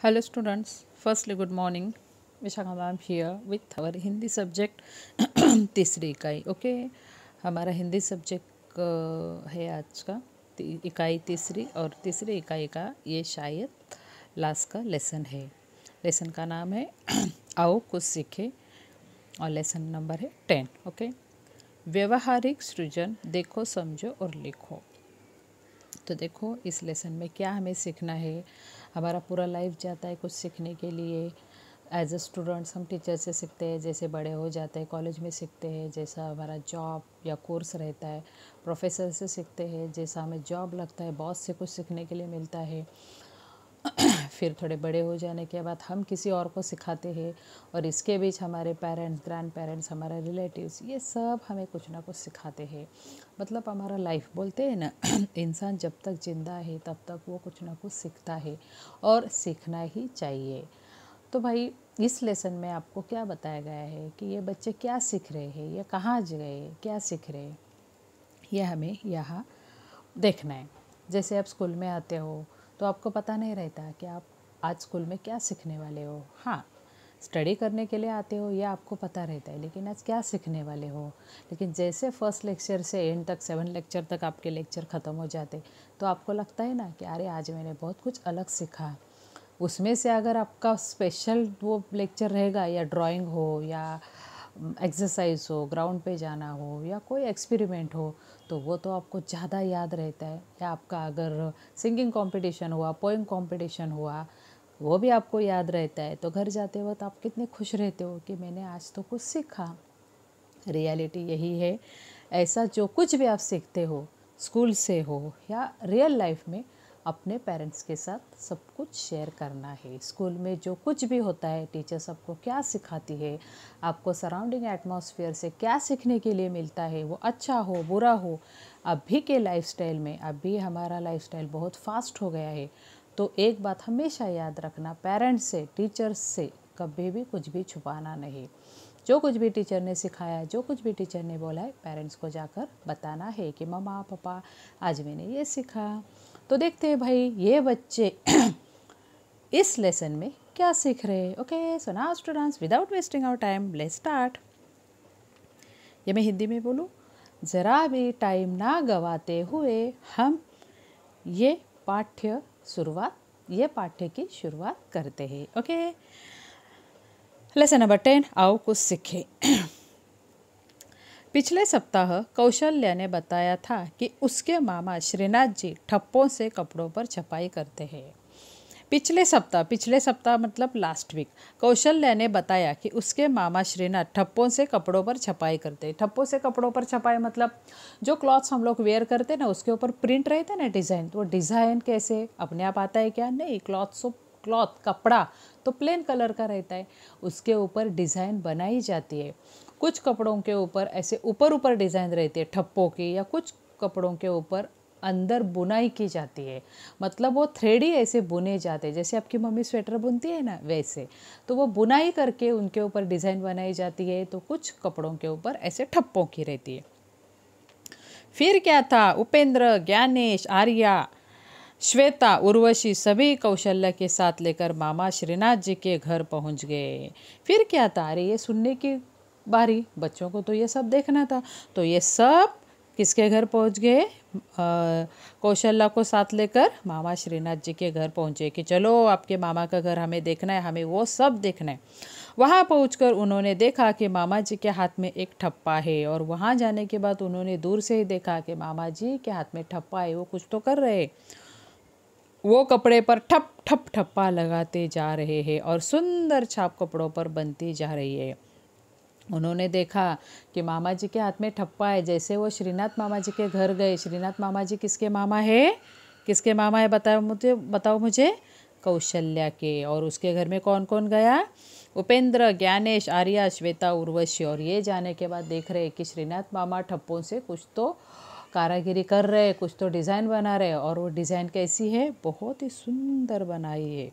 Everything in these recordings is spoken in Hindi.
Hello students, firstly good morning. Vishakha ma'am here with our Hindi subject तीसरी इकाई ओके। हमारा हिंदी सब्जेक्ट है आज का इकाई तीसरी, और तीसरी इकाई का ये शायद लास्ट का लेसन है। लेसन का नाम है आओ कुछ सीखे, और लेसन नंबर है 10 ओके। व्यवहारिक सृजन देखो समझो और लिखो। तो देखो इस लेसन में क्या हमें सीखना है। हमारा पूरा लाइफ जाता है कुछ सीखने के लिए। एज अ स्टूडेंट्स हम टीचर से सीखते हैं, जैसे बड़े हो जाते हैं कॉलेज में सीखते हैं, जैसा हमारा जॉब या कोर्स रहता है प्रोफेसर से सीखते हैं, जैसा हमें जॉब लगता है बॉस से कुछ सीखने के लिए मिलता है। फिर थोड़े बड़े हो जाने के बाद हम किसी और को सिखाते हैं, और इसके बीच हमारे पेरेंट्स, ग्रैंड पेरेंट्स, हमारे रिलेटिव्स, ये सब हमें कुछ ना कुछ सिखाते हैं। मतलब हमारा लाइफ बोलते हैं ना इंसान जब तक ज़िंदा है तब तक वो कुछ ना कुछ सीखता है, और सीखना ही चाहिए। तो भाई इस लेसन में आपको क्या बताया गया है कि ये बच्चे क्या सीख रहे हैं, ये कहाँ गए, क्या सीख रहे हैं, ये हमें यहाँ देखना है। जैसे आप स्कूल में आते हो तो आपको पता नहीं रहता कि आप आज स्कूल में क्या सीखने वाले हो। हाँ, स्टडी करने के लिए आते हो, यह आपको पता रहता है, लेकिन आज क्या सीखने वाले हो। लेकिन जैसे फर्स्ट लेक्चर से एंड तक 7 लेक्चर तक आपके लेक्चर ख़त्म हो जाते, तो आपको लगता है ना कि अरे आज मैंने बहुत कुछ अलग सीखा। उसमें से अगर आपका स्पेशल वो लेक्चर रहेगा, या ड्राइंग हो, या एक्सरसाइज हो, ग्राउंड पे जाना हो, या कोई एक्सपेरिमेंट हो, तो वो तो आपको ज़्यादा याद रहता है। या आपका अगर सिंगिंग कंपटीशन हुआ, पोएम कंपटीशन हुआ, वो भी आपको याद रहता है। तो घर जाते वक्त आप कितने खुश रहते हो कि मैंने आज तो कुछ सीखा। रियलिटी यही है। ऐसा जो कुछ भी आप सीखते हो, स्कूल से हो या रियल लाइफ में, अपने पेरेंट्स के साथ सब कुछ शेयर करना है। स्कूल में जो कुछ भी होता है, टीचर सबको क्या सिखाती है, आपको सराउंडिंग एटमॉस्फेयर से क्या सीखने के लिए मिलता है, वो अच्छा हो बुरा हो। अभी के लाइफस्टाइल में, अभी हमारा लाइफस्टाइल बहुत फास्ट हो गया है, तो एक बात हमेशा याद रखना, पेरेंट्स से, टीचर्स से कभी भी कुछ भी छुपाना नहीं। जो कुछ भी टीचर ने सिखाया, जो कुछ भी टीचर ने बोला है, पेरेंट्स को जाकर बताना है कि मम्मा पापा आज मैंने ये सीखा। तो देखते हैं भाई ये बच्चे इस लेसन में क्या सीख रहे हैं। Okay, so now students, without wasting our time, let's start. ये मैं हिंदी में बोलूँ। ज़रा भी टाइम ना गवाते हुए हम ये पाठ्य की शुरुआत करते हैं। ओके, लेसन नंबर 10, आओ कुछ सीखें। पिछले सप्ताह कौशल्या ने बताया था कि उसके मामा श्रीनाथ जी ठप्पों से कपड़ों पर छपाई करते हैं। पिछले सप्ताह मतलब लास्ट वीक, कौशल्या ने बताया कि उसके मामा श्रीनाथ ठप्पों से कपड़ों पर छपाई करते हैं। ठप्पों से कपड़ों पर छपाई मतलब जो क्लॉथ्स हम लोग वेयर करते हैं ना, उसके ऊपर प्रिंट रहता है ना, डिज़ाइन। तो वो डिज़ाइन कैसे अपने आप आता है क्या? नहीं, क्लॉथ कपड़ा तो प्लेन कलर का रहता है, उसके ऊपर डिज़ाइन बनाई जाती है। कुछ कपड़ों के ऊपर ऐसे ऊपर ऊपर डिज़ाइन रहती है ठप्पों की, या कुछ कपड़ों के ऊपर अंदर बुनाई की जाती है। मतलब वो थ्रेड ही ऐसे बुने जाते हैं, जैसे आपकी मम्मी स्वेटर बुनती है ना, वैसे। तो वो बुनाई करके उनके ऊपर डिज़ाइन बनाई जाती है। तो कुछ कपड़ों के ऊपर ऐसे ठप्पों की रहती है। फिर क्या था, उपेंद्र, ज्ञानेश, आर्या, श्वेता, उर्वशी सभी कौशल्या के साथ लेकर मामा श्रीनाथ जी के घर पहुंच गए। फिर क्या था, अरे ये सुनने की बारी, बच्चों को तो ये सब देखना था। तो ये सब किसके घर पहुंच गए? कौशल्या को साथ लेकर मामा श्रीनाथ जी के घर पहुंचे कि चलो आपके मामा का घर हमें देखना है, हमें वो सब देखना है। वहाँ पहुंचकर उन्होंने देखा कि मामा जी के हाथ में एक ठप्पा है, और वहाँ जाने के बाद उन्होंने दूर से ही देखा कि मामा जी के हाथ में ठप्पा है, वो कुछ तो कर रहे। वो कपड़े पर ठप ठप ठप्पा लगाते जा रहे हैं, और सुंदर छाप कपड़ों पर बनती जा रही है। उन्होंने देखा कि मामा जी के हाथ में ठप्पा है। जैसे वो श्रीनाथ मामा जी के घर गए, श्रीनाथ मामा जी किसके मामा है? किसके मामा है बताओ मुझे। कौशल्या के। और उसके घर में कौन कौन गया? उपेंद्र, ज्ञानेश, आर्या, श्वेता, उर्वशी। और ये जाने के बाद देख रहे कि श्रीनाथ मामा ठप्पों से कुछ तो कारागिरी कर रहे, कुछ तो डिज़ाइन बना रहे। और वो डिज़ाइन कैसी है? बहुत ही सुंदर बनाई है।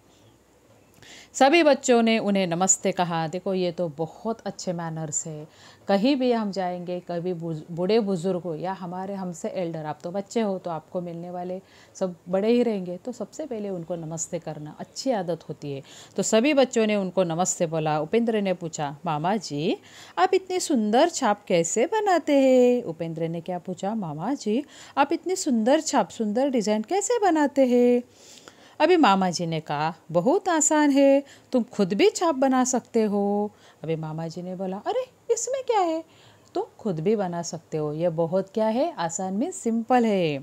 सभी बच्चों ने उन्हें नमस्ते कहा। देखो ये तो बहुत अच्छे मैनर्स है। कहीं भी हम जाएंगे, कभी बूढ़े बुजुर्ग हो या हमारे हमसे एल्डर, आप तो बच्चे हो तो आपको मिलने वाले सब बड़े ही रहेंगे, तो सबसे पहले उनको नमस्ते करना अच्छी आदत होती है। तो सभी बच्चों ने उनको नमस्ते बोला। उपेंद्र ने पूछा, मामा जी आप इतनी सुंदर छाप कैसे बनाते हैं? उपेंद्र ने क्या पूछा? मामा जी आप इतनी सुंदर छाप, सुंदर डिज़ाइन कैसे बनाते हैं? अभी मामा जी ने कहा, बहुत आसान है, तुम खुद भी छाप बना सकते हो। अभी मामा जी ने बोला, अरे इसमें क्या है, तुम खुद भी बना सकते हो, ये बहुत क्या है, आसान में सिंपल है।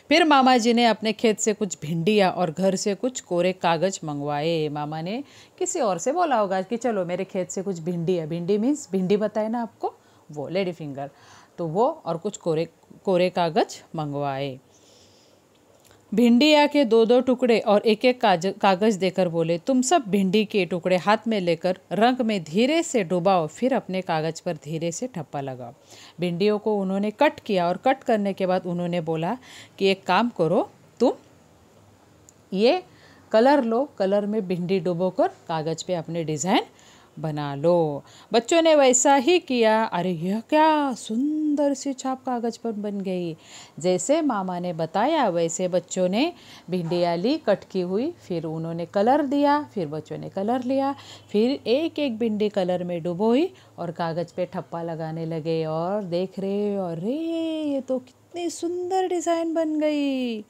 फिर मामा जी ने अपने खेत से कुछ भिंडियाँ और घर से कुछ कोरे कागज मंगवाए। मामा ने किसी और से बोला होगा कि चलो मेरे खेत से कुछ भिंडी है, भिंडी मीन्स भिंडी बताए ना आपको, वो लेडी फिंगर, तो वो और कुछ कोरे कोरे कागज मंगवाए। भिंडिया के दो दो टुकड़े और एक एक कागज देकर बोले, तुम सब भिंडी के टुकड़े हाथ में लेकर रंग में धीरे से डुबाओ, फिर अपने कागज पर धीरे से ठप्पा लगाओ। भिंडियों को उन्होंने कट किया और कट करने के बाद उन्होंने बोला कि एक काम करो, तुम ये कलर लो, कलर में भिंडी डुबोकर कागज पे अपने डिज़ाइन बना लो। बच्चों ने वैसा ही किया। अरे यह क्या सुंदर सी छाप कागज पर बन गई। जैसे मामा ने बताया वैसे बच्चों ने भिंडियाँ ली कट की हुई, फिर उन्होंने कलर दिया, फिर बच्चों ने कलर लिया, फिर एक एक भिंडी कलर में डुबोई और कागज पे ठप्पा लगाने लगे और देख रहे, अरे ये तो कितनी सुंदर डिज़ाइन बन गई।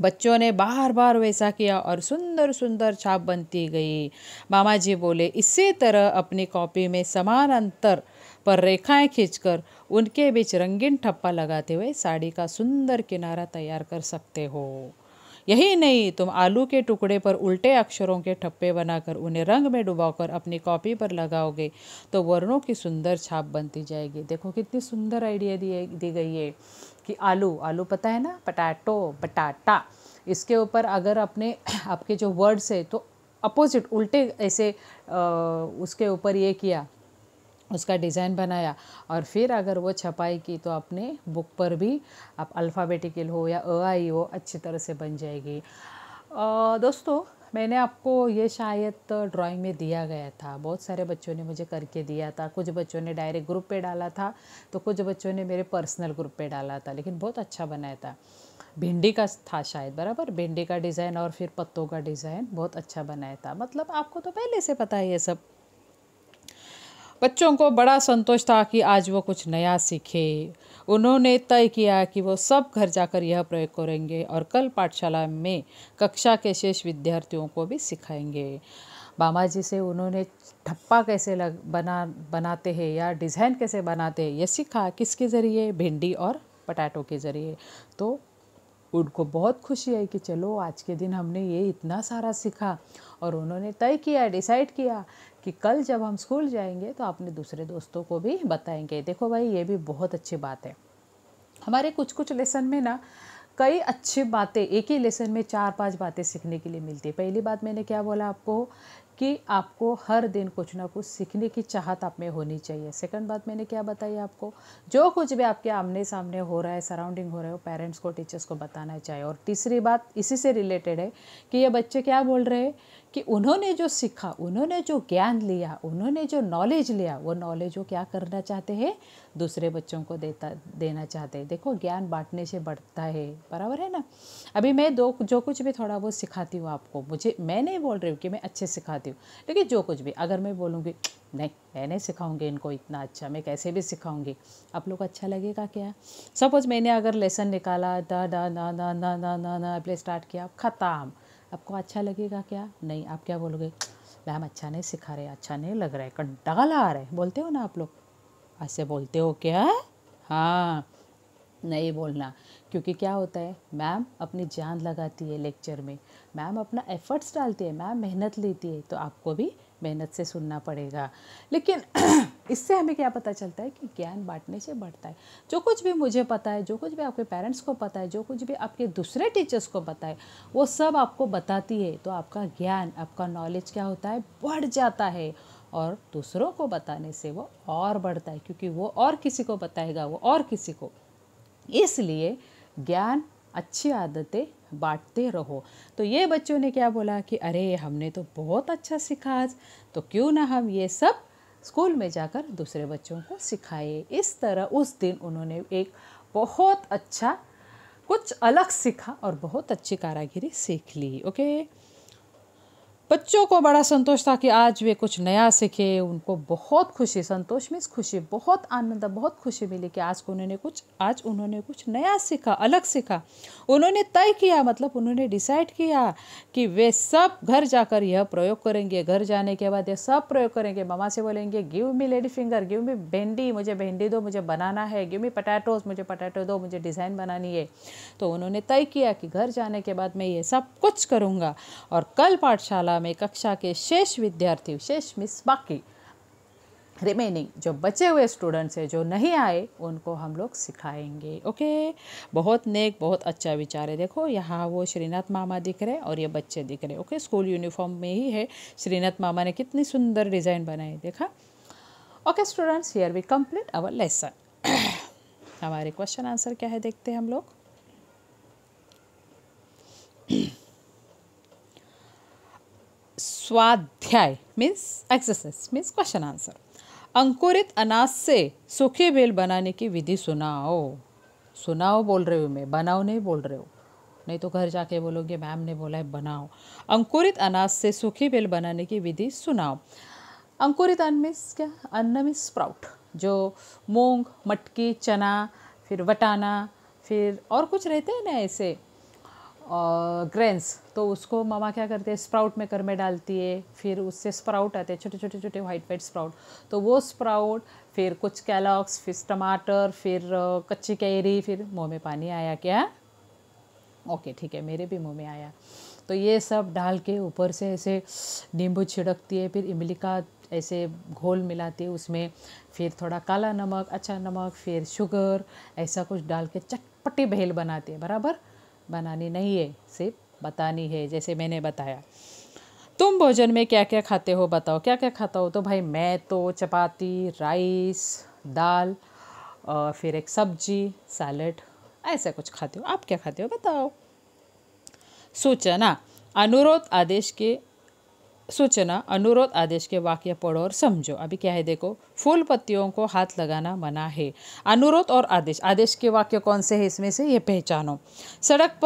बच्चों ने बार बार वैसा किया और सुंदर सुंदर छाप बनती गई। मामा जी बोले, इसी तरह अपनी कॉपी में समान अंतर पर रेखाएं खींचकर उनके बीच रंगीन ठप्पा लगाते हुए साड़ी का सुंदर किनारा तैयार कर सकते हो। यही नहीं, तुम आलू के टुकड़े पर उल्टे अक्षरों के ठप्पे बनाकर उन्हें रंग में डुबाकर अपनी कॉपी पर लगाओगे तो वर्णों की सुंदर छाप बनती जाएगी। देखो कितनी सुंदर आइडिया दी गई है कि आलू, आलू पता है ना, पटाटो, बटाटा, इसके ऊपर अगर अपने आपके जो वर्ड्स है तो अपोजिट उल्टे ऐसे उसके ऊपर ये किया, उसका डिज़ाइन बनाया और फिर अगर वो छपाई की तो अपने बुक पर भी आप अल्फ़ाबेटिकल हो या अ आई हो अच्छी तरह से बन जाएगी। दोस्तों मैंने आपको ये शायद ड्राइंग में दिया गया था, बहुत सारे बच्चों ने मुझे करके दिया था, कुछ बच्चों ने डायरेक्ट ग्रुप पे डाला था तो कुछ बच्चों ने मेरे पर्सनल ग्रुप पे डाला था, लेकिन बहुत अच्छा बनाया था। भिंडी का था शायद, बराबर, भिंडी का डिज़ाइन और फिर पत्तों का डिज़ाइन बहुत अच्छा बनाया था। मतलब आपको तो पहले से पता है ये सब। बच्चों को बड़ा संतोष था कि आज वो कुछ नया सीखे। उन्होंने तय किया कि वो सब घर जाकर यह प्रयोग करेंगे और कल पाठशाला में कक्षा के शेष विद्यार्थियों को भी सिखाएंगे। मामा जी से उन्होंने ठप्पा कैसे बनाते हैं या डिज़ाइन कैसे बनाते हैं ये सीखा। किसके ज़रिए? भिंडी और पटाटो के ज़रिए। तो उनको बहुत खुशी आई कि चलो आज के दिन हमने ये इतना सारा सीखा और उन्होंने तय किया, डिसाइड किया कि कल जब हम स्कूल जाएंगे तो अपने दूसरे दोस्तों को भी बताएंगे। देखो भाई ये भी बहुत अच्छी बात है। हमारे कुछ कुछ लेसन में ना कई अच्छी बातें, एक ही लेसन में 4-5 बातें सीखने के लिए मिलती है। पहली बात मैंने क्या बोला आपको कि आपको हर दिन कुछ ना कुछ सीखने की चाहत आप में होनी चाहिए। सेकंड बात मैंने क्या बताई आपको, जो कुछ भी आपके आमने सामने हो रहा है, सराउंडिंग हो रहा है, वो पेरेंट्स को, टीचर्स को बताना चाहिए। और तीसरी बात इसी से रिलेटेड है कि ये बच्चे क्या बोल रहे हैं कि उन्होंने जो सीखा, उन्होंने जो ज्ञान लिया, उन्होंने जो नॉलेज लिया, वो नॉलेज वो क्या करना चाहते हैं, दूसरे बच्चों को देना चाहते हैं। देखो ज्ञान बांटने से बढ़ता है, बराबर है ना। अभी मैं जो कुछ भी थोड़ा बहुत सिखाती हूँ आपको, मैं नहीं बोल रही हूँ कि मैं अच्छे सिखाती हूँ, लेकिन जो कुछ भी अगर मैं बोलूँगी नहीं मैं नहीं सिखाऊंगी इनको इतना अच्छा, मैं कैसे भी सिखाऊंगी, आप लोग अच्छा लगेगा क्या? सपोज मैंने अगर लेसन निकाला, दा दा ना ना ना ना ना ना प्ले स्टार्ट किया, ख़त्म, आपको अच्छा लगेगा क्या? नहीं, आप क्या बोलोगे, मैम अच्छा नहीं सिखा रहे, अच्छा नहीं लग रहा है, कंटाला आ रहा है, बोलते हो ना आप लोग, ऐसे बोलते हो क्या? हाँ, नहीं बोलना, क्योंकि क्या होता है, मैम अपनी जान लगाती है लेक्चर में, मैम अपना एफर्ट्स डालती है, मैम मेहनत लेती है, तो आपको भी मेहनत से सुनना पड़ेगा। लेकिन इससे हमें क्या पता चलता है कि ज्ञान बांटने से बढ़ता है। जो कुछ भी मुझे पता है, जो कुछ भी आपके पेरेंट्स को पता है, जो कुछ भी आपके दूसरे टीचर्स को पता है, वो सब आपको बताती है, तो आपका ज्ञान, आपका नॉलेज क्या होता है, बढ़ जाता है। और दूसरों को बताने से वो और बढ़ता है, क्योंकि वो और किसी को बताएगा, वो और किसी को। इसलिए ज्ञान, अच्छी आदतें बांटते रहो। तो ये बच्चों ने क्या बोला कि अरे हमने तो बहुत अच्छा सीखा आज, तो क्यों ना हम ये सब स्कूल में जाकर दूसरे बच्चों को सिखाए। इस तरह उस दिन उन्होंने एक बहुत अच्छा कुछ अलग सीखा और बहुत अच्छी कारागिरी सीख ली। ओके, बच्चों को बड़ा संतोष था कि आज वे कुछ नया सीखे। उनको बहुत खुशी, संतोष मीन्स खुशी, बहुत आनंद, बहुत खुशी मिली कि आज उन्होंने कुछ नया सीखा, अलग सीखा। उन्होंने तय किया, मतलब उन्होंने डिसाइड किया कि वे सब घर जाकर यह प्रयोग करेंगे। घर जाने के बाद ये सब प्रयोग करेंगे। मामा से बोलेंगे give me lady finger, give me भिंडी, मुझे भिंडी दो, मुझे बनाना है। गिव मी पटैटोज, मुझे पटैटो दो, मुझे डिज़ाइन बनानी है। तो उन्होंने तय किया कि घर जाने के बाद मैं ये सब कुछ करूँगा और कल पाठशाला में कक्षा के शेष विद्यार्थी, शेष मिस बाकी, रिमेनिंग जो बचे हुए स्टूडेंट्स हैं जो नहीं आए, उनको हम लोग सिखाएंगे। ओके, बहुत नेक, बहुत अच्छा विचार है। देखो यहाँ वो श्रीनाथ मामा दिख रहे हैं और ये बच्चे दिख रहे हैं। ओके, स्कूल यूनिफॉर्म में ही है। श्रीनाथ मामा ने कितनी सुंदर डिज़ाइन बनाई, देखा। Okay students, here we complete our lesson. हमारे क्वेश्चन आंसर क्या है देखते हैं हम लोग। स्वाध्याय means exercise means question answer. अंकुरित अनाज से सूखी बेल बनाने की विधि सुनाओ। सुनाओ बोल रही हूँ मैं, बनाओ नहीं बोल रहे हो, नहीं तो घर जाके बोलोगे मैम ने बोला है बनाओ। अंकुरित अनाज से सूखी बेल बनाने की विधि सुनाओ। अंकुरित अन्न मीन्स क्या? अन्न मीन्स स्प्राउट, जो मूंग, मटकी, चना, फिर वटाना, फिर और कुछ रहते हैं ना ऐसे ग्रेन्स, तो उसको मामा क्या करते हैं, स्प्राउट में कर में डालती है। फिर उससे स्प्राउट आते हैं, छोटे छोटे छोटे वाइट स्प्राउट। तो वो स्प्राउट, फिर कुछ कैलॉग्स, फिर टमाटर, फिर कच्ची कैरी। फिर मुँह में पानी आया क्या? ओके ठीक है, मेरे भी मुँह में आया। तो ये सब डाल के ऊपर से ऐसे नींबू छिड़कती है, फिर इमली का ऐसे घोल मिलाती है उसमें, फिर थोड़ा काला नमक, अच्छा नमक, फिर शुगर, ऐसा कुछ डाल के चटपटी भेल बनाती है। बराबर बनानी नहीं है, सिर्फ बतानी है, जैसे मैंने बताया। तुम भोजन में क्या क्या खाते हो बताओ। क्या क्या खाता हो? तो भाई मैं तो चपाती, राइस, दाल, फिर एक सब्जी, सैलड, ऐसा कुछ खाते हो। आप क्या खाते हो बताओ। सूचना, अनुरोध आदेश के वाक्य पढ़ो और समझो। अभी क्या है देखो, फूल पत्तियों को हाथ लगाना मना है। अनुरोध और आदेश के वाक्य कौन से हैं इसमें से, ये पहचानो। सड़क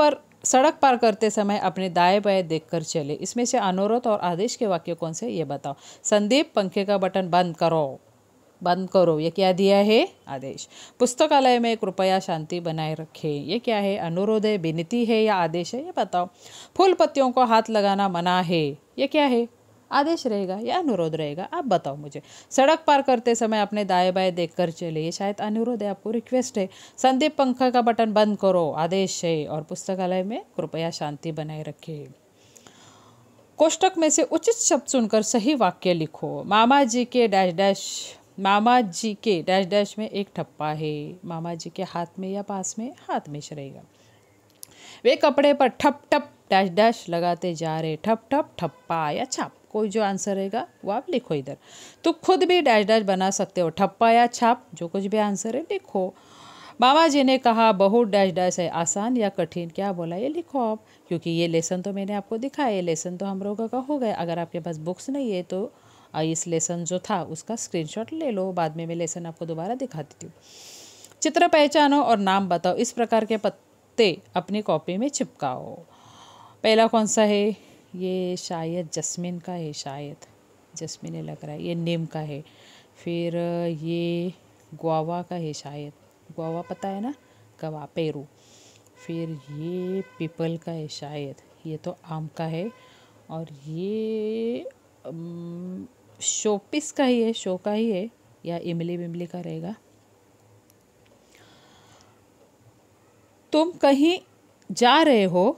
पार करते समय अपने दाएं बाएं देखकर चले। इसमें से अनुरोध और आदेश के वाक्य कौन से, ये बताओ। संदीप पंखे का बटन बंद करो, ये क्या दिया है? आदेश। पुस्तकालय में कृपया शांति बनाए रखें, ये क्या है? अनुरोध है, विनती है या आदेश है, ये बताओ। फूल पत्तियों को हाथ लगाना मना है, ये क्या है? आदेश रहेगा या अनुरोध रहेगा? आप बताओ मुझे। सड़क पार करते समय अपने दाएं बाएं देखकर चले, ये शायद अनुरोध है, आपको रिक्वेस्ट है। संदीप पंखा का बटन बंद करो, आदेश है। और पुस्तकालय में कृपया शांति बनाए रखें। कोष्टक में से उचित शब्द सुनकर सही वाक्य लिखो। मामा जी के डैश डैश में एक ठप्पा है। मामा जी के हाथ में या पास में? हाथ में रहेगा। वे कपड़े पर ठप ठप डैश डैश लगाते जा रहे। ठप ठप, ठप्पा या छाप, कोई जो आंसर रहेगा वो आप लिखो इधर। तो खुद भी डैश डैश बना सकते हो, ठप्पा या छाप, जो कुछ भी आंसर है लिखो। मामा जी ने कहा बहुत डैश डैश है, आसान या कठिन, क्या बोला ये लिखो आप। क्योंकि ये लेसन तो मैंने आपको दिखाया, ये लेसन तो हम लोगों का हो गया। अगर आपके पास बुक्स नहीं है तो इस लेसन जो था उसका स्क्रीनशॉट ले लो, बाद में मैं लेसन आपको दोबारा दिखा देती हूँ। चित्र पहचानो और नाम बताओ। इस प्रकार के पत्ते अपनी कॉपी में चिपकाओ। पहला कौन सा है? ये शायद जस्मिन का है, शायद जस्मिन लग रहा है। ये नीम का है। फिर ये गुआवा का है शायद, गुआवा पता है ना, गवा, पेरू। फिर ये पीपल का है शायद, ये तो आम का है। और ये शोपीस का ही है, शो का ही है, या इमली विमली का रहेगा। तुम कहीं जा रहे हो,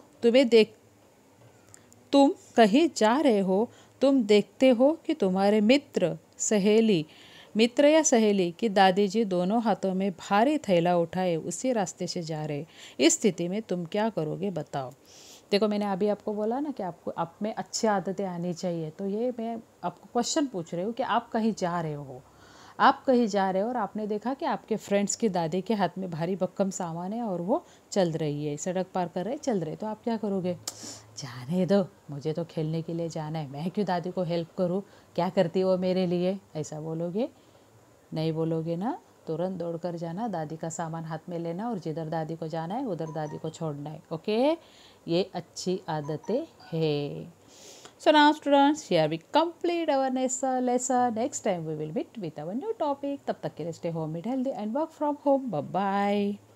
तुम देखते हो कि तुम्हारे मित्र या सहेली की दादी जी दोनों हाथों में भारी थैला उठाए उसी रास्ते से जा रहे। इस स्थिति में तुम क्या करोगे बताओ। देखो मैंने अभी आपको बोला ना कि आपको आप में अच्छी आदतें आनी चाहिए, तो ये मैं आपको क्वेश्चन पूछ रही हूँ कि आप कहीं जा रहे हो, आप कहीं जा रहे हो और आपने देखा कि आपके फ्रेंड्स की दादी के हाथ में भारी भक्कम सामान है और वो चल रही है, सड़क पार कर रहे चल रहे, तो आप क्या करोगे? जाने दो, मुझे तो खेलने के लिए जाना है, मैं क्यों दादी को हेल्प करूँ, क्या करती है वो मेरे लिए, ऐसा बोलोगे? नहीं बोलोगे ना। तुरंत दौड़ कर जाना, दादी का सामान हाथ में लेना और जिधर दादी को जाना है उधर दादी को छोड़ना है। ओके, ये अच्छी आदतें है। So now students, here we complete our lesson. Next time we will meet with our new topic. तब तक के लिए stay home, eat healthy and work from home. Bye bye.